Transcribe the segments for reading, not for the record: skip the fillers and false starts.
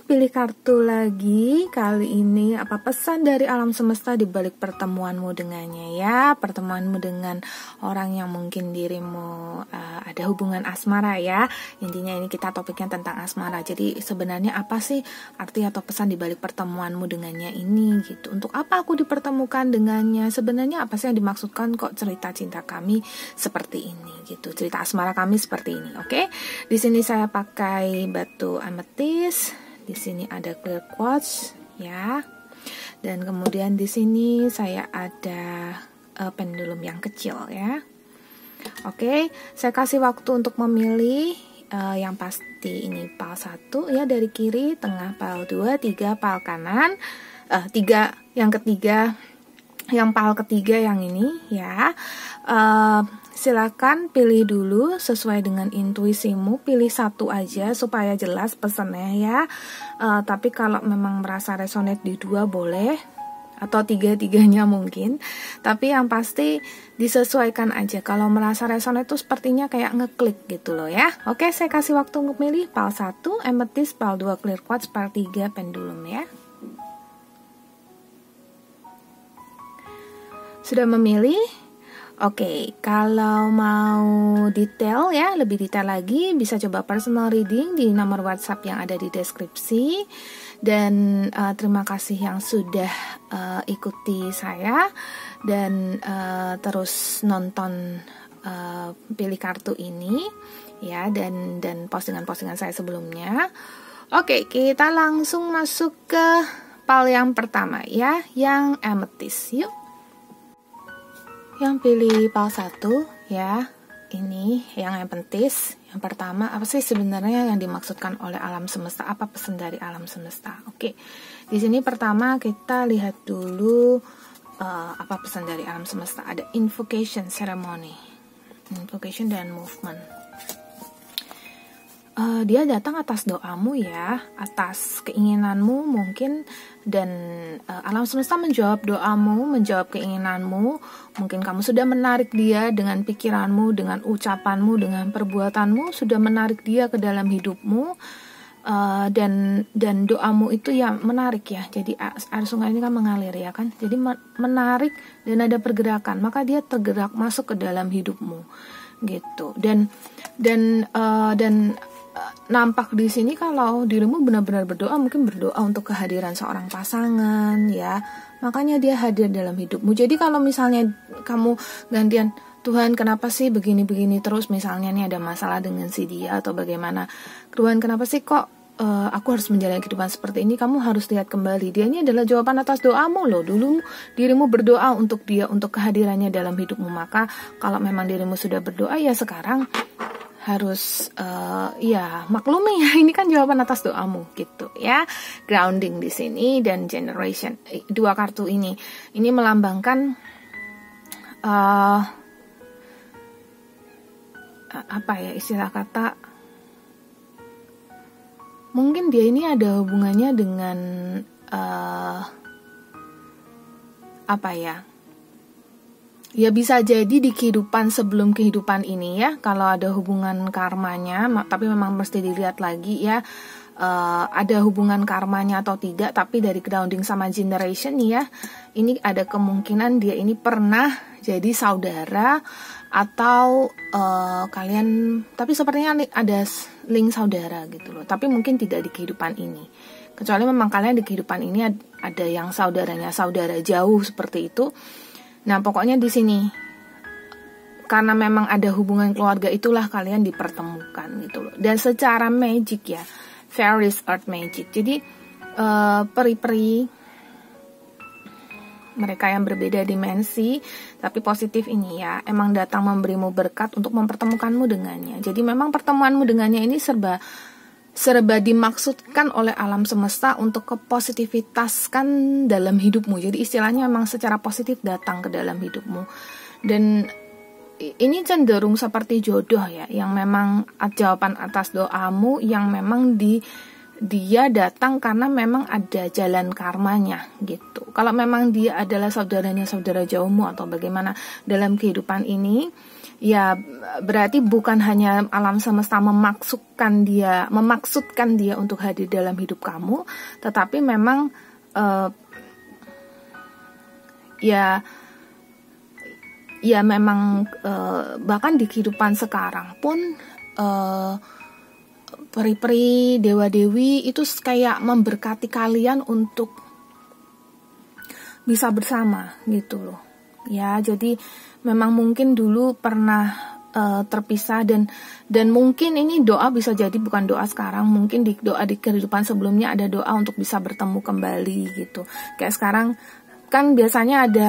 pilih kartu lagi. Kali ini apa pesan dari alam semesta di balik pertemuanmu dengannya ya. Pertemuanmu dengan orang yang mungkin dirimu ada hubungan asmara ya. Intinya ini kita topiknya tentang asmara. Jadi sebenarnya apa sih arti atau pesan di balik pertemuanmu dengannya ini gitu. Untuk apa aku dipertemukan dengannya? Sebenarnya apa sih yang dimaksudkan kok cerita cinta kami seperti ini gitu. Cerita asmara kami seperti ini, oke? Di sini saya pakai batu ametis. Di sini ada clear quartz ya. Dan kemudian di sini saya ada pendulum yang kecil ya. Oke, saya kasih waktu untuk memilih yang pasti ini pal 1 ya dari kiri, tengah pal 2, 3 pal kanan, 3 yang ketiga, yang pal ketiga yang ini ya. Silakan pilih dulu sesuai dengan intuisimu, pilih satu aja supaya jelas pesannya ya. Tapi kalau memang merasa resonate di 2 boleh, atau 3-3-nya mungkin. Tapi yang pasti disesuaikan aja. Kalau merasa resonate itu sepertinya kayak ngeklik gitu loh ya. Oke, saya kasih waktu untuk milih pal 1, amethyst, pal 2 clear quartz, pal 3 pendulum ya. Sudah memilih? Oke, kalau mau detail ya, lebih detail lagi, bisa coba personal reading di nomor WhatsApp yang ada di deskripsi. Dan terima kasih yang sudah ikuti saya dan terus nonton pilih kartu ini ya, dan postingan-postingan saya sebelumnya. Oke, kita langsung masuk ke pal yang pertama ya, yang amethyst. Yuk. Yang pilih pal 1 ya, ini yang amethyst. Yang pertama, apa sih sebenarnya yang dimaksudkan oleh alam semesta? Apa pesan dari alam semesta? Oke, di sini pertama kita lihat dulu apa pesan dari alam semesta. Ada invocation ceremony, invocation dan movement. Dia datang atas doamu ya, atas keinginanmu mungkin, dan alam semesta menjawab doamu, menjawab keinginanmu. Mungkin kamu sudah menarik dia dengan pikiranmu, dengan ucapanmu, dengan perbuatanmu, sudah menarik dia ke dalam hidupmu, dan doamu itu ya menarik ya. Jadi air sungai ini kan mengalir ya kan, jadi menarik dan ada pergerakan, maka dia tergerak masuk ke dalam hidupmu gitu. Dan nampak di sini kalau dirimu benar-benar berdoa, mungkin berdoa untuk kehadiran seorang pasangan ya, makanya dia hadir dalam hidupmu. Jadi kalau misalnya kamu gantian, Tuhan kenapa sih begini-begini terus, misalnya nih ada masalah dengan si dia atau bagaimana, Tuhan kenapa sih kok aku harus menjalani kehidupan seperti ini, kamu harus lihat kembali, dia ini adalah jawaban atas doamu loh. Dulu dirimu berdoa untuk dia, untuk kehadirannya dalam hidupmu, maka kalau memang dirimu sudah berdoa ya sekarang harus ya maklumi ya, ini kan jawaban atas doamu gitu ya. Grounding di sini dan generation, dua kartu ini melambangkan apa ya istilah kata, mungkin dia ini ada hubungannya dengan apa ya bisa jadi di kehidupan sebelum kehidupan ini ya, kalau ada hubungan karmanya, tapi memang mesti dilihat lagi ya, ada hubungan karmanya atau tidak. Tapi dari grounding sama generation ya, ini ada kemungkinan dia ini pernah jadi saudara atau kalian, tapi sepertinya ada link saudara gitu loh, tapi mungkin tidak di kehidupan ini, kecuali memang kalian di kehidupan ini ada yang saudaranya, saudara jauh seperti itu. Nah, pokoknya di sini karena memang ada hubungan keluarga, itulah kalian dipertemukan gitu loh. Dan secara magic ya, fairies earth magic. Jadi peri-peri mereka yang berbeda dimensi tapi positif ini ya, emang datang memberimu berkat untuk mempertemukanmu dengannya. Jadi memang pertemuanmu dengannya ini serba dimaksudkan oleh alam semesta untuk kepositivitaskan dalam hidupmu. Jadi istilahnya memang secara positif datang ke dalam hidupmu. Dan ini cenderung seperti jodoh ya, yang memang jawaban atas doamu yang memang dia datang karena memang ada jalan karmanya gitu. Kalau memang dia adalah saudaranya, saudara jauhmu atau bagaimana dalam kehidupan ini, ya berarti bukan hanya alam semesta memaksudkan dia untuk hadir dalam hidup kamu, tetapi memang ya memang bahkan di kehidupan sekarang pun peri-peri, dewa-dewi itu kayak memberkati kalian untuk bisa bersama gitu loh. Ya, jadi memang mungkin dulu pernah terpisah dan mungkin ini doa bisa jadi bukan doa sekarang, mungkin doa di kehidupan sebelumnya ada doa untuk bisa bertemu kembali gitu. Kayak sekarang kan biasanya ada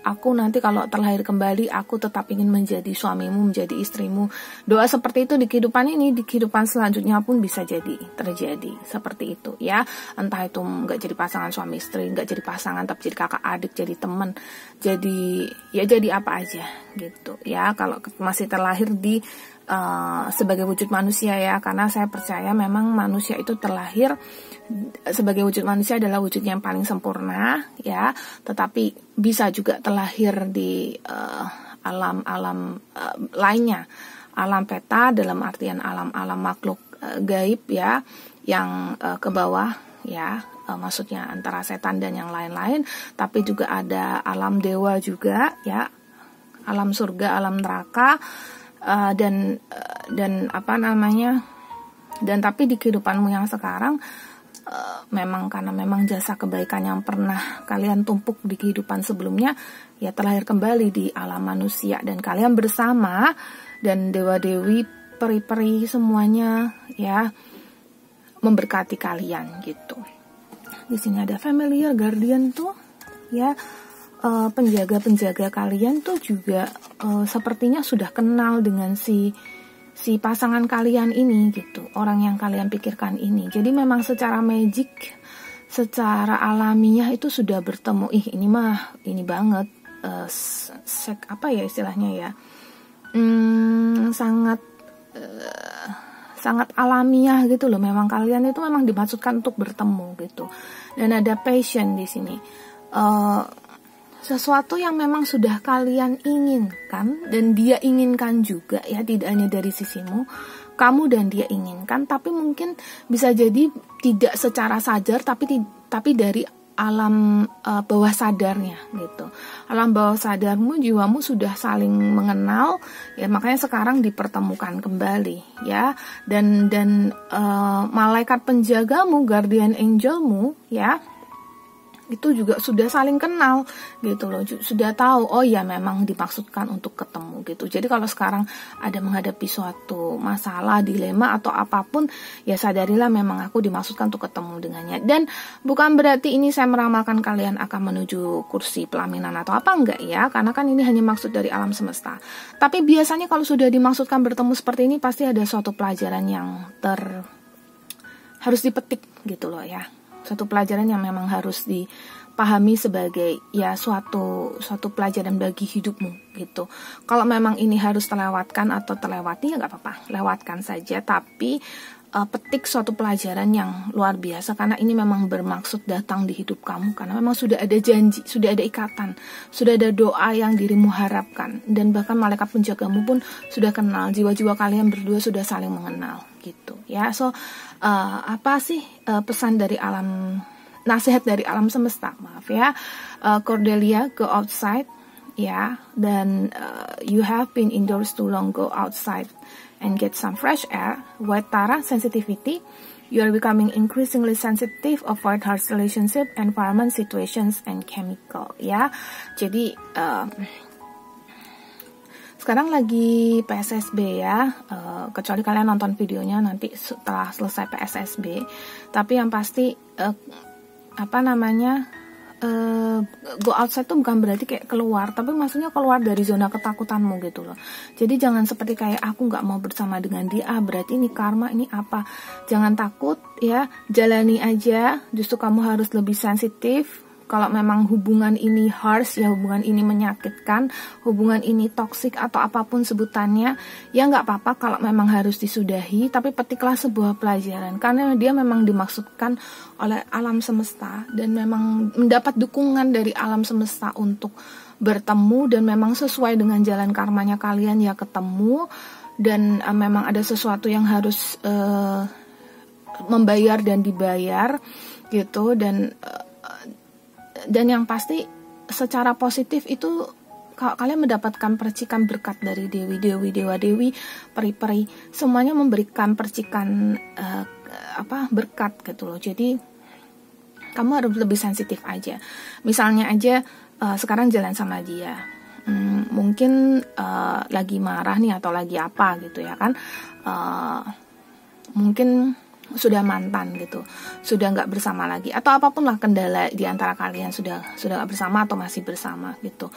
aku nanti kalau terlahir kembali aku tetap ingin menjadi suamimu, menjadi istrimu. Doa seperti itu di kehidupan ini, di kehidupan selanjutnya pun bisa jadi terjadi seperti itu ya. Entah itu nggak jadi pasangan suami istri, nggak jadi pasangan tapi jadi kakak adik, jadi teman, jadi apa aja gitu ya. Kalau masih terlahir di sebagai wujud manusia ya, karena saya percaya memang manusia itu terlahir sebagai wujud manusia adalah wujud yang paling sempurna ya, tetapi bisa juga terlahir di alam-alam lainnya, alam peta dalam artian alam-alam makhluk gaib ya, yang ke bawah ya, maksudnya antara setan dan yang lain-lain, tapi juga ada alam dewa juga ya, alam surga, alam neraka. Dan apa namanya, dan tapi di kehidupanmu yang sekarang memang karena memang jasa kebaikan yang pernah kalian tumpuk di kehidupan sebelumnya ya terlahir kembali di alam manusia dan kalian bersama, dan dewa-dewi, peri-peri semuanya ya memberkati kalian gitu. Di sini ada familiar guardian tuh ya, penjaga-penjaga kalian tuh juga sepertinya sudah kenal dengan si pasangan kalian ini gitu, orang yang kalian pikirkan ini. Jadi memang secara magic, secara alamiah itu sudah bertemu. Ini banget apa ya istilahnya ya, sangat alamiah gitu loh. Memang kalian itu memang dimaksudkan untuk bertemu gitu. Dan ada passion di sini. Sesuatu yang memang sudah kalian inginkan dan dia inginkan juga ya, tidak hanya dari sisimu, kamu dan dia inginkan, tapi mungkin bisa jadi tidak secara sadar tapi dari alam bawah sadarnya gitu. Alam bawah sadarmu, jiwamu sudah saling mengenal ya, makanya sekarang dipertemukan kembali ya. Dan malaikat penjagamu, guardian angelmu ya, itu juga sudah saling kenal gitu loh, sudah tahu oh ya memang dimaksudkan untuk ketemu gitu. Jadi kalau sekarang ada menghadapi suatu masalah, dilema atau apapun ya, sadarilah memang aku dimaksudkan untuk ketemu dengannya. Dan bukan berarti ini saya meramalkan kalian akan menuju kursi pelaminan atau apa, enggak ya, karena kan ini hanya maksud dari alam semesta. Tapi biasanya kalau sudah dimaksudkan bertemu seperti ini pasti ada suatu pelajaran yang harus dipetik gitu loh ya. Suatu pelajaran yang memang harus dipahami sebagai ya suatu pelajaran bagi hidupmu gitu. Kalau memang ini harus terlewatkan atau terlewati ya nggak apa-apa, lewatkan saja. Tapi petik suatu pelajaran yang luar biasa, karena ini memang bermaksud datang di hidup kamu, karena memang sudah ada janji, sudah ada ikatan, sudah ada doa yang dirimu harapkan, dan bahkan malaikat penjagamu pun sudah kenal, jiwa-jiwa kalian berdua sudah saling mengenal gitu ya. So apa sih pesan dari alam, nasihat dari alam semesta, maaf ya, Cordelia, go outside ya, dan you have been indoors too long, go outside and get some fresh air. White Tara, sensitivity, you are becoming increasingly sensitive, avoid harsh relationship, environment, situations, and chemical ya. Jadi sekarang lagi PSSB ya, kecuali kalian nonton videonya nanti setelah selesai PSSB. Tapi yang pasti go outside tuh bukan berarti kayak keluar, tapi maksudnya keluar dari zona ketakutanmu gitu loh. Jadi jangan seperti kayak aku nggak mau bersama dengan dia, berarti ini karma, ini apa. Jangan takut ya, jalani aja. Justru kamu harus lebih sensitif, kalau memang hubungan ini harsh, ya hubungan ini menyakitkan, hubungan ini toksik atau apapun sebutannya, ya nggak apa-apa kalau memang harus disudahi, tapi petiklah sebuah pelajaran, karena dia memang dimaksudkan oleh alam semesta dan memang mendapat dukungan dari alam semesta untuk bertemu, dan memang sesuai dengan jalan karmanya kalian ya ketemu, dan memang ada sesuatu yang harus membayar dan dibayar gitu, dan yang pasti secara positif itu kalian mendapatkan percikan berkat dari dewi-dewi, dewa-dewi, peri-peri, semuanya memberikan percikan berkat gitu loh. Jadi kamu harus lebih sensitif aja. Misalnya aja sekarang jalan sama dia, mungkin lagi marah nih atau lagi apa gitu ya kan, mungkin sudah mantan gitu, sudah nggak bersama lagi, atau apapun lah kendala di antara kalian, sudah nggak bersama atau masih bersama gitu.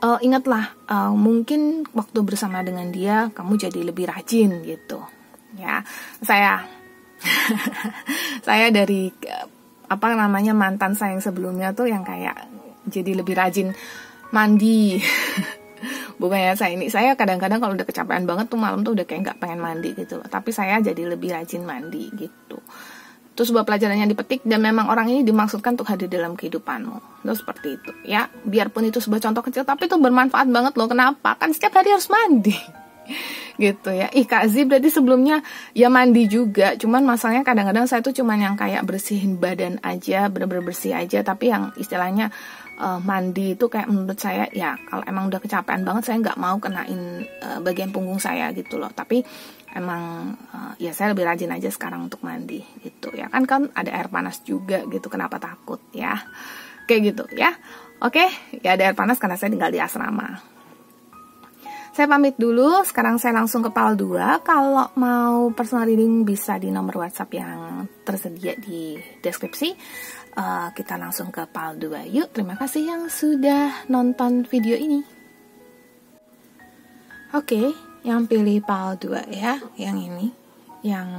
Ingatlah, mungkin waktu bersama dengan dia kamu jadi lebih rajin gitu ya. Saya dari mantan saya yang sebelumnya tuh yang kayak jadi lebih rajin mandi. Bukannya saya kadang-kadang kalau udah kecapean banget tuh malam tuh udah kayak nggak pengen mandi gitu loh. Tapi saya jadi lebih rajin mandi gitu. Itu sebuah pelajaran yang dipetik, dan memang orang ini dimaksudkan untuk hadir dalam kehidupanmu. Itu seperti itu ya. Biarpun itu sebuah contoh kecil, tapi itu bermanfaat banget loh. Kenapa? Kan setiap hari harus mandi. Gitu ya. Kak Z berarti sebelumnya ya mandi juga. Cuman masalahnya kadang-kadang saya tuh cuman yang kayak bersihin badan aja, bener-bener bersih aja. Tapi yang istilahnya mandi itu kayak menurut saya ya kalau emang udah kecapean banget saya nggak mau kenain bagian punggung saya gitu loh. Tapi emang ya saya lebih rajin aja sekarang untuk mandi gitu ya kan ada air panas juga gitu, kenapa takut ya, kayak gitu ya. Oke, ya ada air panas karena saya tinggal di asrama. Saya pamit dulu, sekarang saya langsung ke PAL 2. Kalau mau personal reading bisa di nomor WhatsApp yang tersedia di deskripsi. Kita langsung ke PAL 2 yuk. Terima kasih yang sudah nonton video ini. Oke, yang pilih PAL 2 ya, yang ini, yang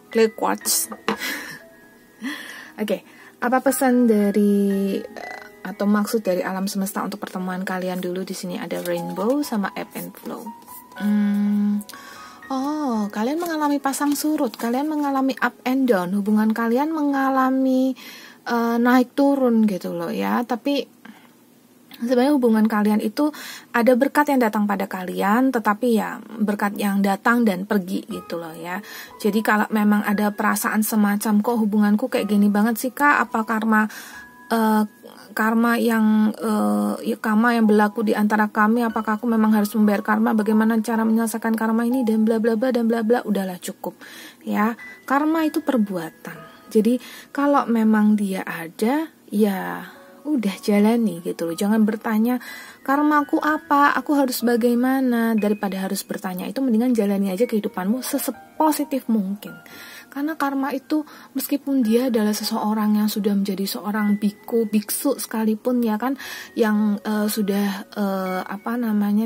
Clear Quartz. Oke, apa pesan dari atau maksud dari alam semesta untuk pertemuan kalian dulu? Di sini ada rainbow sama ebb and flow. Kalian mengalami pasang surut, kalian mengalami up and down, hubungan kalian mengalami naik turun gitu loh ya. Tapi sebenarnya hubungan kalian itu ada berkat yang datang pada kalian, tetapi ya berkat yang datang dan pergi gitu loh ya. Jadi kalau memang ada perasaan semacam kok hubunganku kayak gini banget sih Kak, apa karma yang berlaku di antara kami, apakah aku memang harus membayar karma, bagaimana cara menyelesaikan karma ini, dan bla bla bla dan bla bla. Udahlah, cukup ya. Karma itu perbuatan. Jadi kalau memang dia ada, ya udah jalani gitu loh. Jangan bertanya karmaku apa, aku harus bagaimana. Daripada harus bertanya itu, mendingan jalani aja kehidupanmu sepositif mungkin. Karena karma itu meskipun dia adalah seseorang yang sudah menjadi seorang biksu sekalipun ya kan, yang sudah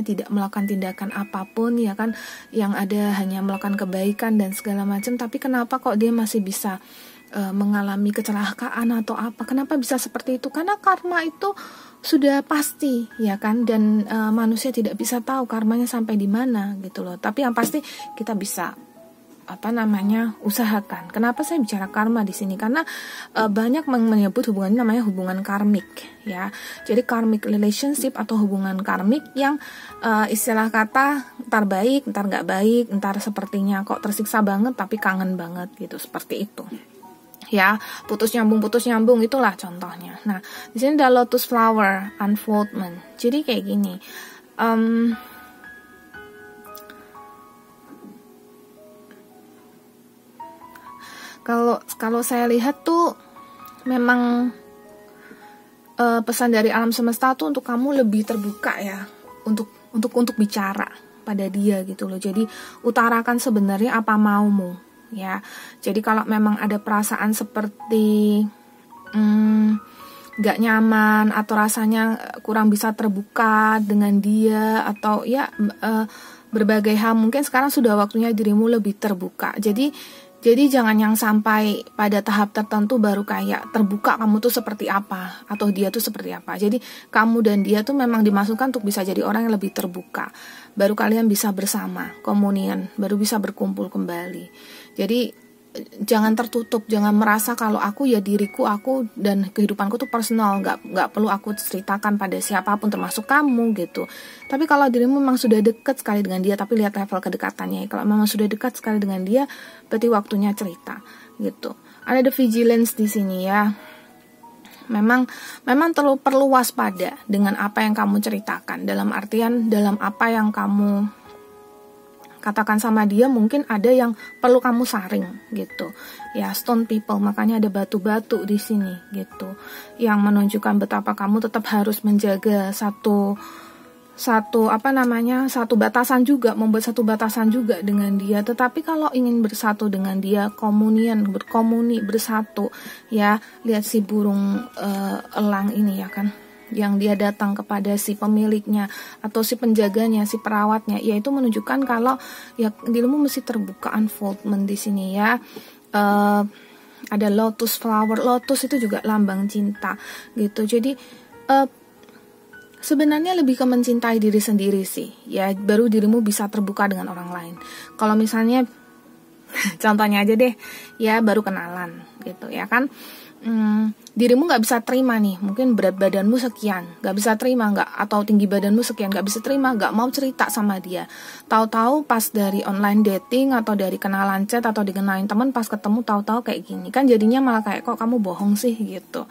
tidak melakukan tindakan apapun ya kan, yang ada hanya melakukan kebaikan dan segala macam, tapi kenapa kok dia masih bisa mengalami kecelakaan atau apa? Kenapa bisa seperti itu? Karena karma itu sudah pasti ya kan, dan manusia tidak bisa tahu karmanya sampai di mana gitu loh. Tapi yang pasti kita bisa usahakan. Kenapa saya bicara karma di sini? Karena banyak menyebut hubungan ini namanya hubungan karmik ya. Jadi karmic relationship atau hubungan karmik yang istilah kata ntar baik, ntar nggak baik, ntar sepertinya kok tersiksa banget tapi kangen banget gitu, seperti itu. Ya, putus nyambung itulah contohnya. Nah, di sini ada lotus flower unfoldment. Jadi kayak gini. Kalau saya lihat tuh memang pesan dari alam semesta tuh untuk kamu lebih terbuka ya, untuk bicara pada dia gitu loh. Jadi utarakan sebenarnya apa maumu ya. Jadi kalau memang ada perasaan seperti gak nyaman atau rasanya kurang bisa terbuka dengan dia, atau ya berbagai hal, mungkin sekarang sudah waktunya dirimu lebih terbuka. Jadi Jadi jangan yang sampai pada tahap tertentu baru kayak terbuka kamu tuh seperti apa atau dia tuh seperti apa. Jadi kamu dan dia tuh memang dimasukkan untuk bisa jadi orang yang lebih terbuka. Baru kalian bisa bersama, komunian, baru bisa berkumpul kembali. Jadi jangan tertutup, jangan merasa kalau aku ya diriku, aku dan kehidupanku tuh personal, nggak perlu aku ceritakan pada siapapun termasuk kamu gitu. Tapi kalau dirimu memang sudah dekat sekali dengan dia, tapi lihat level kedekatannya. Kalau memang sudah dekat sekali dengan dia, berarti waktunya cerita gitu. Ada the vigilance di sini ya. Memang perlu waspada dengan apa yang kamu ceritakan. Dalam artian dalam apa yang kamu katakan sama dia, mungkin ada yang perlu kamu saring gitu. Ya, stone people, makanya ada batu-batu di sini gitu. Yang menunjukkan betapa kamu tetap harus menjaga satu batasan juga, membuat satu batasan juga dengan dia. Tetapi kalau ingin bersatu dengan dia, komunian, bersatu, ya, lihat si burung elang ini ya kan, yang dia datang kepada si pemiliknya atau si penjaganya, si perawatnya, yaitu menunjukkan kalau ya dirimu mesti terbuka, unfoldment di sini ya. Ada lotus flower, lotus itu juga lambang cinta gitu. Jadi sebenarnya lebih ke mencintai diri sendiri sih ya, baru dirimu bisa terbuka dengan orang lain. Kalau misalnya contohnya aja deh ya, baru kenalan gitu ya kan, dirimu nggak bisa terima nih, mungkin berat badanmu sekian, nggak bisa terima, atau tinggi badanmu sekian, nggak bisa terima, nggak mau cerita sama dia. Tahu-tahu pas dari online dating atau dari kenalan chat atau dikenalin teman, pas ketemu tahu-tahu kayak gini, kan jadinya malah kayak kok kamu bohong sih gitu.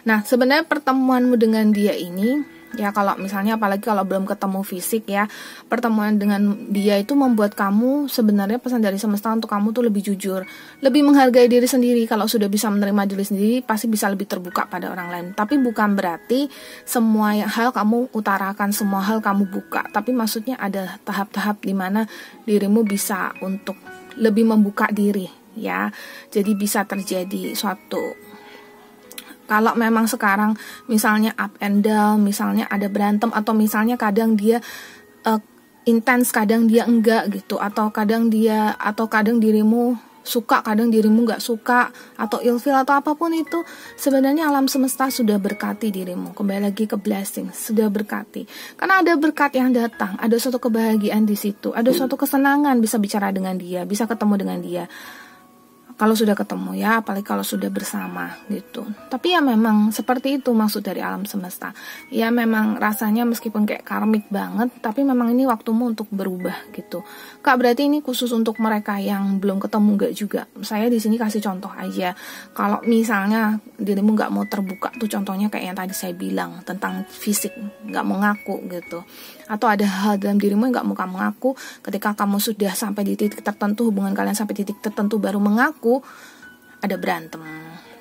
Nah sebenarnya pertemuanmu dengan dia ini ya, kalau misalnya apalagi kalau belum ketemu fisik ya, pertemuan dengan dia itu membuat kamu sebenarnya pesan dari semesta untuk kamu tuh lebih jujur, lebih menghargai diri sendiri. Kalau sudah bisa menerima diri sendiri, pasti bisa lebih terbuka pada orang lain. Tapi bukan berarti semua hal kamu utarakan, semua hal kamu buka. Tapi maksudnya ada tahap-tahap di mana dirimu bisa untuk lebih membuka diri ya. Jadi bisa terjadi suatu, kalau memang sekarang misalnya up and down, misalnya ada berantem, atau misalnya kadang dia intens, kadang dia enggak gitu, atau kadang dirimu suka, kadang dirimu enggak suka, atau ilfil atau apapun itu, sebenarnya alam semesta sudah berkati dirimu. Kembali lagi ke blessing, sudah berkati. Karena ada berkat yang datang, ada suatu kebahagiaan di situ, ada suatu kesenangan bisa bicara dengan dia, bisa ketemu dengan dia. Kalau sudah ketemu ya, apalagi kalau sudah bersama gitu. Tapi ya memang seperti itu maksud dari alam semesta. Ya memang rasanya meskipun kayak karmik banget, tapi memang ini waktumu untuk berubah gitu. Kak, berarti ini khusus untuk mereka yang belum ketemu, enggak juga. Saya di sini kasih contoh aja. Kalau misalnya dirimu nggak mau terbuka, tuh contohnya kayak yang tadi saya bilang tentang fisik, nggak mau ngaku gitu. Atau ada hal dalam dirimu yang gak mau kamu ngaku, ketika kamu sudah sampai di titik tertentu, hubungan kalian sampai titik tertentu baru mengaku, ada berantem.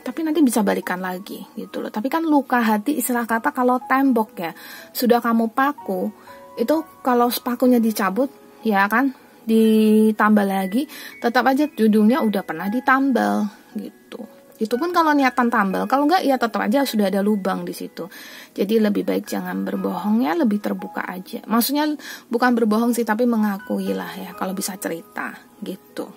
Tapi nanti bisa balikan lagi gitu loh. Tapi kan luka hati, istilah kata kalau tembok ya, sudah kamu paku, itu kalau pakunya dicabut ya kan, ditambal lagi, tetap aja judulnya udah pernah ditambal gitu. Itu pun kalau niatan tambal, kalau enggak ya tetap aja sudah ada lubang di situ. Jadi lebih baik jangan berbohong ya, lebih terbuka aja. Maksudnya bukan berbohong sih, tapi mengakui lah ya, kalau bisa cerita gitu.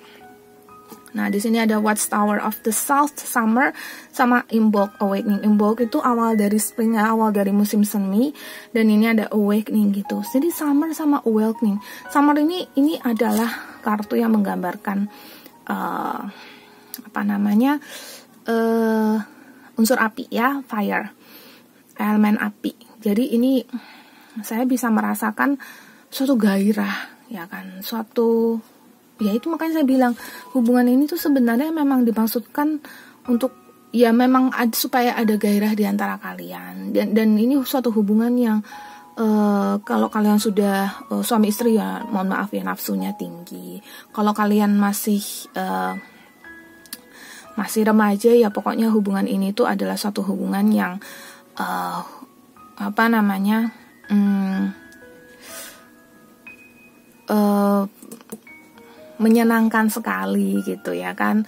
Nah di sini ada Watchtower of the South, Summer, sama Imbolc, Awakening. Imbolc itu awal dari spring, awal dari musim semi, dan ini ada Awakening gitu. Jadi Summer sama Awakening. Summer ini adalah kartu yang menggambarkan unsur api ya, fire, elemen api. Jadi ini saya bisa merasakan suatu gairah ya kan, suatu, ya itu makanya saya bilang hubungan ini tuh sebenarnya memang dimaksudkan untuk ya memang supaya ada gairah di antara kalian, dan ini suatu hubungan yang kalau kalian sudah suami istri ya mohon maaf ya, nafsunya tinggi. Kalau kalian masih remaja ya, pokoknya hubungan ini tuh adalah suatu hubungan yang menyenangkan sekali gitu ya kan,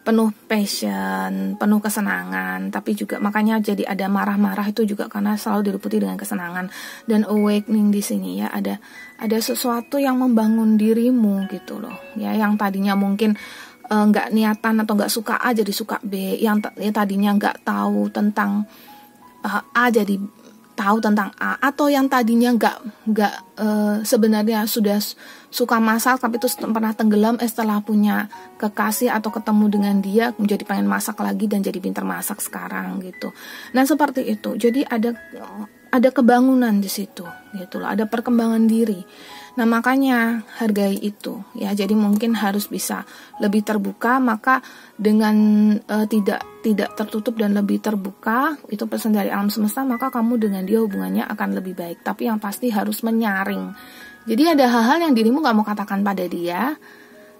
penuh passion, penuh kesenangan, tapi juga makanya jadi ada marah-marah itu juga karena selalu diliputi dengan kesenangan. Dan awakening di sini ya, ada sesuatu yang membangun dirimu gitu loh ya, yang tadinya mungkin nggak niatan atau nggak suka A jadi suka B, yang tadinya nggak tahu tentang A jadi tahu tentang A, atau yang tadinya nggak sebenarnya sudah suka masak tapi terus pernah tenggelam setelah punya kekasih atau ketemu dengan dia menjadi pengen masak lagi dan jadi pintar masak sekarang gitu. Nah seperti itu, jadi ada kebangunan di situ gitu loh, ada perkembangan diri. Nah makanya hargai itu ya, jadi mungkin harus bisa lebih terbuka, maka dengan tidak tertutup dan lebih terbuka, itu pesan dari alam semesta, maka kamu dengan dia hubungannya akan lebih baik. Tapi yang pasti harus menyaring. Jadi ada hal-hal yang dirimu gak mau katakan pada dia,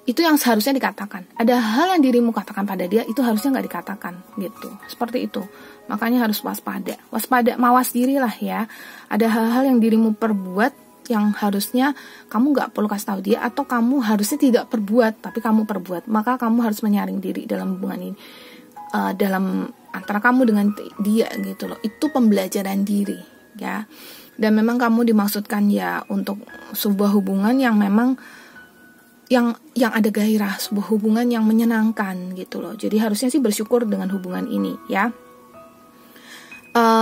itu yang seharusnya dikatakan. Ada hal yang dirimu katakan pada dia, itu harusnya gak dikatakan gitu. Seperti itu. Makanya harus waspada, mawas dirilah ya. Ada hal-hal yang dirimu perbuat yang harusnya kamu gak perlu kasih tahu dia, atau kamu harusnya tidak perbuat tapi kamu perbuat, maka kamu harus menyaring diri dalam hubungan ini, dalam antara kamu dengan dia gitu loh. Itu pembelajaran diri ya, dan memang kamu dimaksudkan ya untuk sebuah hubungan yang memang yang ada gairah, sebuah hubungan yang menyenangkan gitu loh. Jadi harusnya sih bersyukur dengan hubungan ini ya.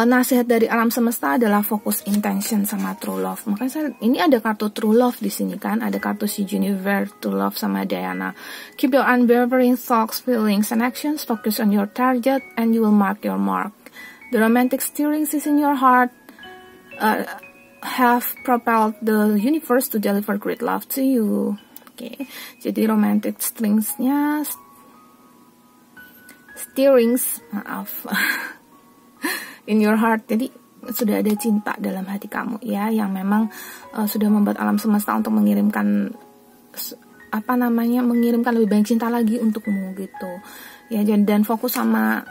Nasihat dari alam semesta adalah fokus intention sama true love. Makanya ini ada kartu true love di sini kan, ada kartu si Jennifer, true love sama Diana. Keep your unwavering thoughts, feelings, and actions. Focus on your target, and you will mark your mark. The romantic stirrings is in your heart have propelled the universe to deliver great love to you. Oke, jadi romantic stirrings, maaf. In your heart, jadi sudah ada cinta dalam hati kamu ya, yang memang sudah membuat alam semesta untuk mengirimkan mengirimkan lebih banyak cinta lagi untukmu gitu ya. Dan fokus sama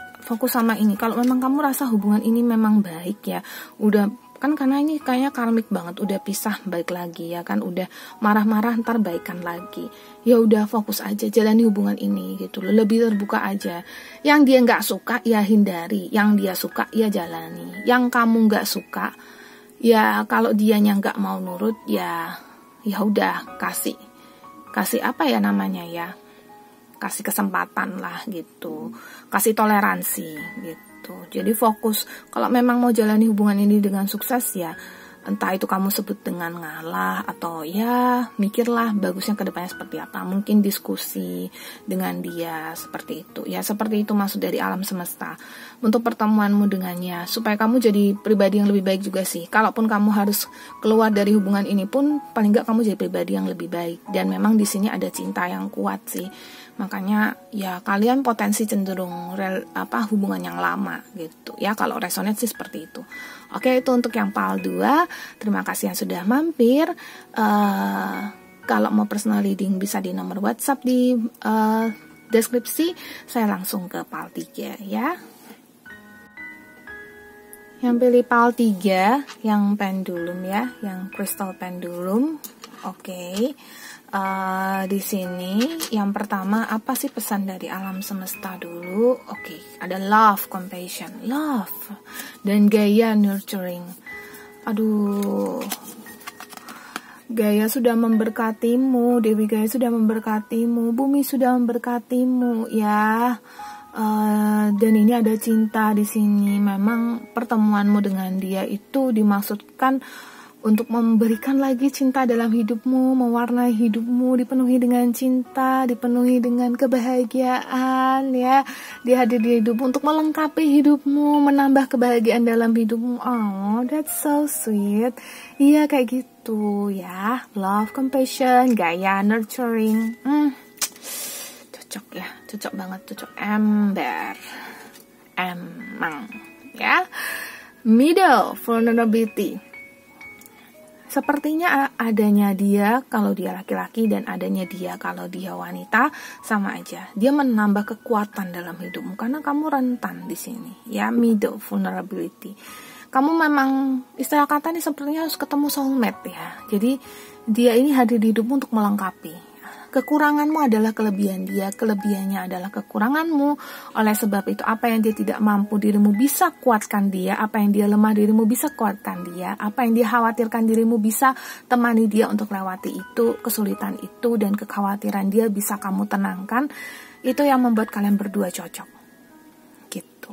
ini. Kalau memang kamu rasa hubungan ini memang baik ya, udah kan, karena ini kayaknya karmik banget, udah pisah balik lagi ya kan, udah marah-marah ntar baikan lagi, ya udah fokus aja jalani hubungan ini gitu loh, lebih terbuka aja. Yang dia nggak suka ya hindari, yang dia suka ya jalani, yang kamu nggak suka ya kalau dianya nggak mau nurut ya udah kasih apa ya namanya ya, kasih kesempatan lah gitu, kasih toleransi gitu. Jadi fokus, kalau memang mau jalani hubungan ini dengan sukses ya, entah itu kamu sebut dengan ngalah atau ya mikirlah bagusnya ke depannya seperti apa, mungkin diskusi dengan dia seperti itu ya. Seperti itu maksud dari alam semesta untuk pertemuanmu dengannya, supaya kamu jadi pribadi yang lebih baik juga sih. Kalaupun kamu harus keluar dari hubungan ini pun paling nggak kamu jadi pribadi yang lebih baik. Dan memang di sini ada cinta yang kuat sih, makanya ya kalian potensi cenderung hubungan yang lama gitu ya, kalau resonate sih seperti itu. Oke, itu untuk yang PAL 2. Terima kasih yang sudah mampir. Kalau mau personal reading bisa di nomor WhatsApp di deskripsi. Saya langsung ke PAL 3 ya. Yang pilih PAL 3 yang pendulum ya, yang crystal pendulum. Oke. Di sini yang pertama, apa sih pesan dari alam semesta dulu? Oke, ada love, compassion, love, dan Gaia nurturing. Aduh, Gaia sudah memberkatimu, Dewi Gaia sudah memberkatimu, bumi sudah memberkatimu ya. Dan ini ada cinta di sini. Memang pertemuanmu dengan dia itu dimaksudkan untuk memberikan lagi cinta dalam hidupmu, mewarnai hidupmu, dipenuhi dengan cinta, dipenuhi dengan kebahagiaan ya, dihadir di hidupmu untuk melengkapi hidupmu, menambah kebahagiaan dalam hidupmu. Oh, that's so sweet. Iya kayak gitu ya. Love, compassion, Gaia nurturing. Cocok ya, cocok banget, cocok ember. Emang ya. Middle, vulnerability. Sepertinya adanya dia kalau dia laki-laki dan adanya dia kalau dia wanita sama aja. Dia menambah kekuatan dalam hidupmu karena kamu rentan di sini. Ya, middle vulnerability. Kamu memang istilah kata nih sepertinya harus ketemu soulmate ya. Jadi dia ini hadir di hidupmu untuk melengkapi. Kekuranganmu adalah kelebihan dia, kelebihannya adalah kekuranganmu. Oleh sebab itu, apa yang dia tidak mampu, dirimu bisa kuatkan dia. Apa yang dia lemah, dirimu bisa kuatkan dia. Apa yang dia khawatirkan, dirimu bisa temani dia untuk lewati itu, kesulitan itu, dan kekhawatiran dia bisa kamu tenangkan. Itu yang membuat kalian berdua cocok. Gitu.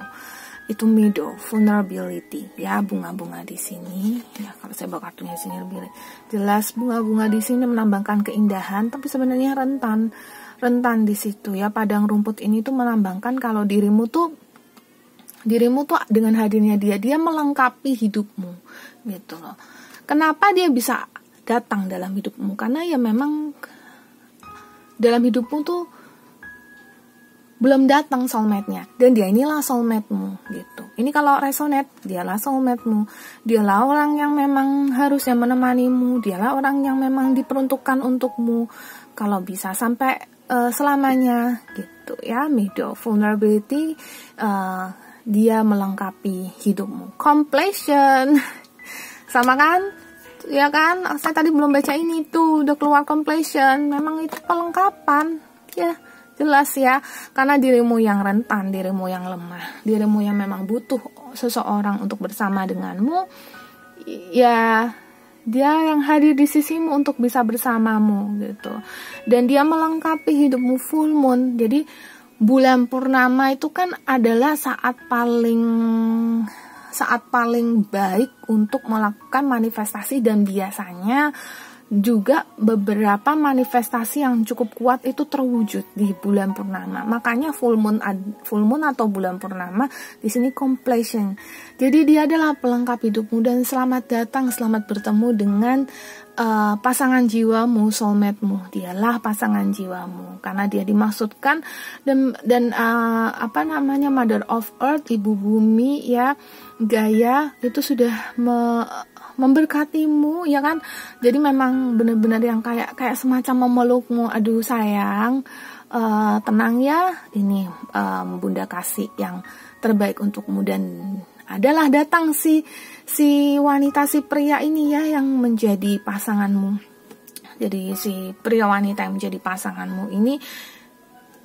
Itu middle, vulnerability, ya, bunga-bunga di sini. Ya, kalau saya bawa kartunya di sini lebih jelas, bunga-bunga di sini menambahkan keindahan, tapi sebenarnya rentan di situ, ya. Padang rumput ini tuh melambangkan kalau dirimu tuh dengan hadirnya dia melengkapi hidupmu, gitu loh. Kenapa dia bisa datang dalam hidupmu? Karena ya memang dalam hidupmu tuh belum datang soulmate-nya, dan dia inilah soulmate-mu, gitu. Ini kalau resonate, dialah soulmate-mu, dialah orang yang memang harusnya menemanimu, dialah orang yang memang diperuntukkan untukmu, kalau bisa sampai selamanya, gitu, ya. Middle, vulnerability, dia melengkapi hidupmu. Completion, sama kan? Ya kan? Saya tadi belum baca ini tuh, udah keluar completion, memang itu pelengkapan, ya. Jelas ya, karena dirimu yang rentan, dirimu yang lemah, dirimu yang memang butuh seseorang untuk bersama denganmu, ya dia yang hadir di sisimu untuk bisa bersamamu, gitu. Dan dia melengkapi hidupmu full moon. Jadi bulan purnama itu kan adalah saat paling baik untuk melakukan manifestasi, dan biasanya juga beberapa manifestasi yang cukup kuat itu terwujud di bulan purnama. Makanya full moon atau bulan purnama di sini completion. Jadi dia adalah pelengkap hidupmu, dan selamat datang, selamat bertemu dengan pasangan jiwamu, soulmate-mu. Dialah pasangan jiwamu karena dia dimaksudkan dan Mother of Earth, ibu bumi, ya, Gaia itu sudah memberkatimu, ya kan. Jadi memang benar-benar yang kayak semacam memelukmu. Aduh sayang, tenang ya, ini bunda kasih yang terbaik untukmu. Dan adalah datang si wanita, si pria ini, ya, yang menjadi pasanganmu. Jadi si pria wanita yang menjadi pasanganmu ini,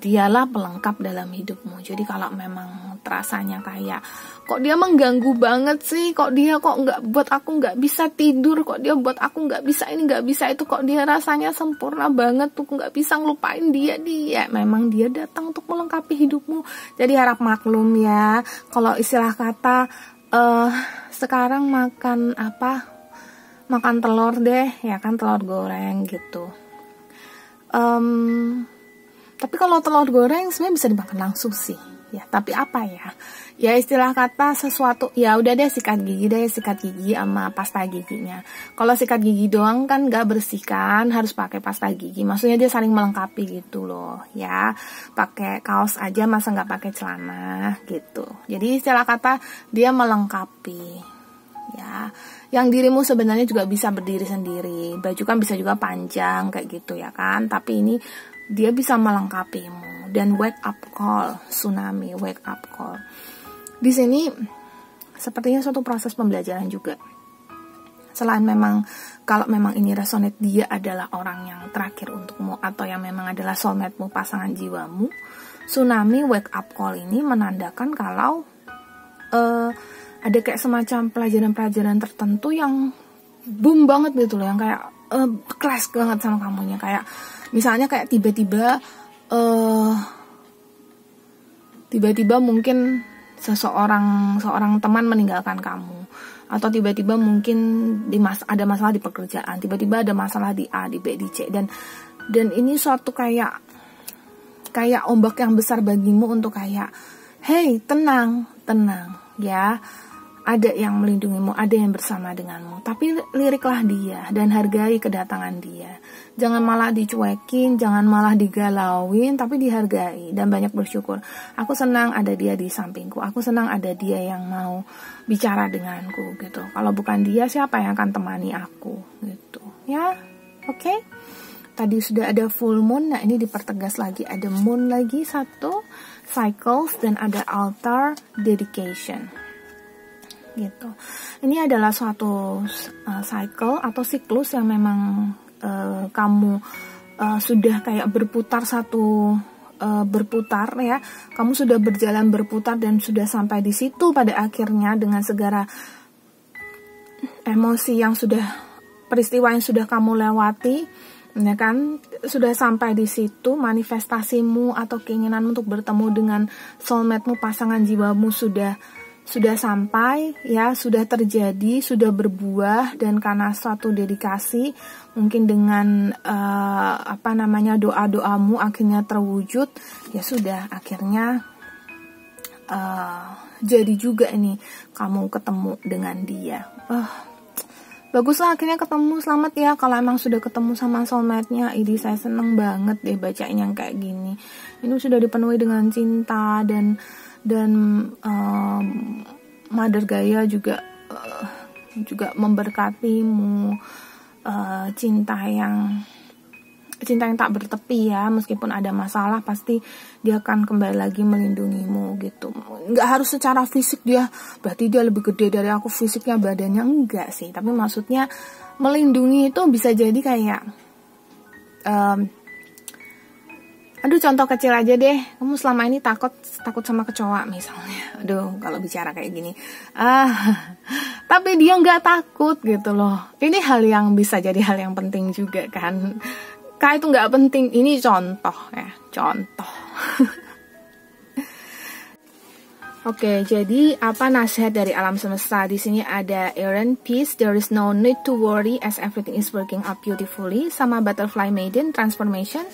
dialah pelengkap dalam hidupmu. Jadi kalau memang terasanya kayak kok dia mengganggu banget sih, kok nggak buat aku nggak bisa tidur, kok dia buat aku nggak bisa ini nggak bisa itu, kok dia rasanya sempurna banget tuh, nggak bisa ngelupain dia, memang dia datang untuk melengkapi hidupmu. Jadi harap maklum ya, kalau istilah kata sekarang makan telur deh, ya kan, telur goreng gitu. Tapi kalau telur goreng sebenarnya bisa dimakan langsung sih, ya. Tapi apa ya? Ya istilah kata sesuatu, ya udah deh sikat gigi sama pasta giginya. Kalau sikat gigi doang kan nggak bersih kan, harus pakai pasta gigi. Maksudnya dia saling melengkapi gitu loh, ya. Pakai kaos aja masa nggak pakai celana gitu. Jadi istilah kata dia melengkapi, ya. Yang dirimu sebenarnya juga bisa berdiri sendiri. Baju kan bisa juga panjang kayak gitu, ya kan. Tapi ini dia bisa melengkapimu. Dan wake up call, tsunami, wake up call. Di sini sepertinya suatu proses pembelajaran juga. Selain memang, kalau memang ini resonate, dia adalah orang yang terakhir untukmu, atau yang memang adalah soulmate-mu, pasangan jiwamu. Tsunami, wake up call ini menandakan kalau ada kayak semacam pelajaran-pelajaran tertentu yang boom banget gitu loh, yang kayak clash banget sama kamunya. Kayak misalnya kayak tiba-tiba mungkin seorang teman meninggalkan kamu, atau tiba-tiba mungkin ada masalah di pekerjaan, tiba-tiba ada masalah di A, di B, di C, dan ini suatu kayak ombak yang besar bagimu untuk kayak, hey, tenang ya, ada yang melindungimu, ada yang bersama denganmu. Tapi liriklah dia dan hargai kedatangan dia. Jangan malah dicuekin, jangan malah digalauin, tapi dihargai dan banyak bersyukur. Aku senang ada dia di sampingku. Aku senang ada dia yang mau bicara denganku gitu. Kalau bukan dia, siapa yang akan temani aku gitu. Ya, oke. Tadi sudah ada full moon. Nah, ini dipertegas lagi, ada moon lagi satu, cycles, dan ada altar dedication. Gitu. Ini adalah suatu cycle atau siklus yang memang kamu sudah kayak berputar berputar ya, kamu sudah berjalan berputar dan sudah sampai di situ pada akhirnya dengan segala emosi yang sudah, peristiwa yang sudah kamu lewati, ya kan, sudah sampai di situ, manifestasimu atau keinginanmu untuk bertemu dengan soulmate-mu, pasangan jiwamu sudah sampai ya, sudah terjadi, sudah berbuah, dan karena suatu dedikasi mungkin dengan doa-doamu akhirnya terwujud, ya sudah, akhirnya jadi juga ini kamu ketemu dengan dia. Baguslah akhirnya ketemu, selamat ya kalau emang sudah ketemu sama soulmate-nya. Ini saya seneng banget deh bacain yang kayak gini. Ini sudah dipenuhi dengan cinta dan Mother Gaia juga memberkatimu, cinta yang tak bertepi ya, meskipun ada masalah pasti dia akan kembali lagi melindungimu gitu. Nggak harus secara fisik berarti dia lebih gede dari aku fisiknya, badannya, enggak sih, tapi maksudnya melindungi itu bisa jadi kayak contoh kecil aja deh, kamu selama ini takut sama kecoa misalnya. Kalau bicara kayak gini, tapi dia nggak takut gitu loh. Ini hal yang bisa jadi hal yang penting juga kan. Itu nggak penting, ini contoh ya, contoh. Oke, jadi apa nasihat dari alam semesta? Di sini ada Aaron, peace, there is no need to worry as everything is working out beautifully. Sama Butterfly Maiden, transformation.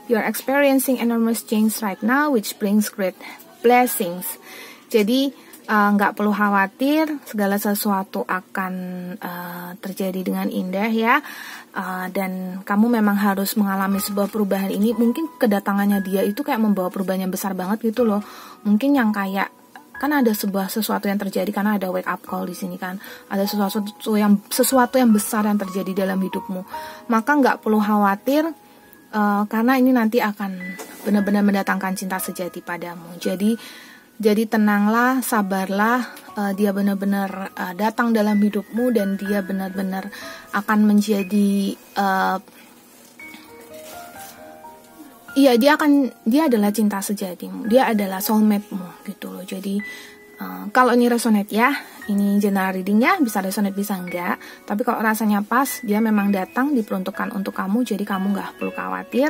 You are experiencing enormous change right now, which brings great blessings. Jadi nggak perlu khawatir, segala sesuatu akan terjadi dengan indah ya. Dan kamu memang harus mengalami sebuah perubahan ini. Mungkin kedatangannya dia itu kayak membawa perubahan yang besar banget gitu loh. Mungkin yang kayak, kan ada sesuatu yang terjadi karena ada wake up call di sini kan. Ada sesuatu yang besar yang terjadi dalam hidupmu. Maka nggak perlu khawatir, karena ini nanti akan benar-benar mendatangkan cinta sejati padamu. Jadi tenanglah, sabarlah, dia benar-benar datang dalam hidupmu dan dia benar-benar akan menjadi dia adalah cinta sejatimu, dia adalah soulmate-mu gitu loh. Jadi kalau ini resonate ya, ini general readingnya, bisa resonate bisa enggak, tapi kalau rasanya pas, dia memang datang diperuntukkan untuk kamu, jadi kamu nggak perlu khawatir.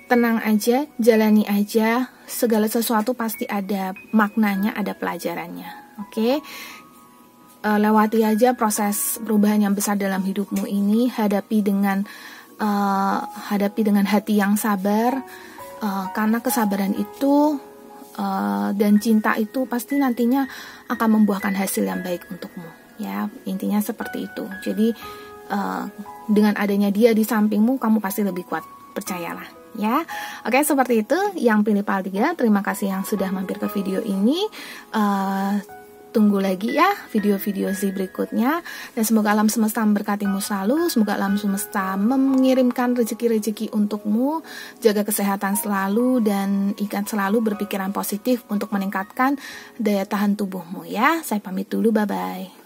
Tenang aja, jalani aja, segala sesuatu pasti ada maknanya, ada pelajarannya. Oke? Lewati aja proses perubahan yang besar dalam hidupmu ini, hadapi dengan hati yang sabar, karena kesabaran itu dan cinta itu pasti nantinya akan membuahkan hasil yang baik untukmu. Ya, intinya seperti itu. Jadi dengan adanya dia di sampingmu, kamu pasti lebih kuat, percayalah. Ya, oke, seperti itu. Yang pilih part 3, terima kasih yang sudah mampir ke video ini. Tunggu lagi ya video-video Z berikutnya. Dan semoga alam semesta memberkatimu selalu. Semoga alam semesta mengirimkan rezeki-rezeki untukmu. Jaga kesehatan selalu dan ingat selalu berpikiran positif untuk meningkatkan daya tahan tubuhmu ya. Saya pamit dulu, bye-bye.